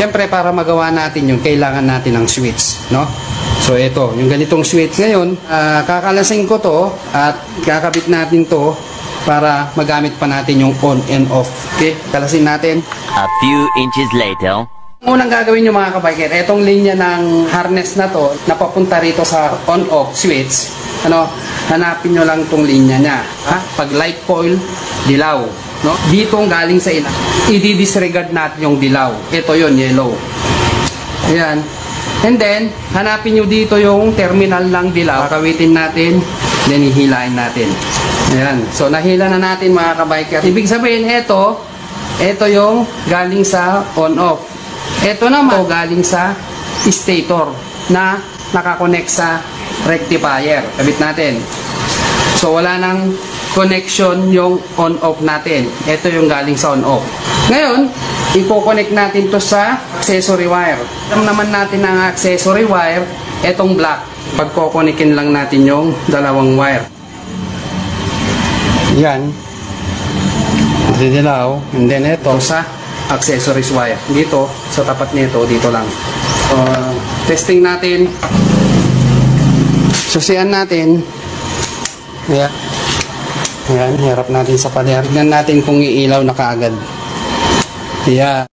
Siyempre, para magawa natin yun, kailangan natin ng switch, no? So, ito, yung ganitong switch ngayon, kakalasing ko to at kakabit natin to para magamit pa natin yung on and off. Okay, kalasin natin. A few inches later. Unang gagawin nyo mga kabiker, etong linya ng harness na to, napapunta rito sa on-off switch, hanapin nyo lang tong linya nya. Pag light coil, dilaw. No? Dito galing sa ina, i-disregard natin yung dilaw. Ito yon yellow. Ayan. And then, hanapin nyo dito yung terminal ng dilaw. Kakawitin natin, then ihilain natin. Ayan. So, nahila na natin mga kabiker. Ibig sabihin, ito yung galing sa on-off. Ito naman galing sa stator na nakakonect sa rectifier. Kabit natin. So wala nang connection yung on-off natin. Ito yung galing sa on-off. Ngayon, i-connect natin to sa accessory wire. Alam naman natin ang accessory wire, etong black. Pagkokonikin lang natin yung dalawang wire. Yan. Didilaw. And then ito sa accessories wire. Dito, sa tapat nito, dito lang. So, testing natin. Susian natin. Ayan. Ayan, hirap natin sa pader. Tignan natin kung iilaw na kaagad. Ayan.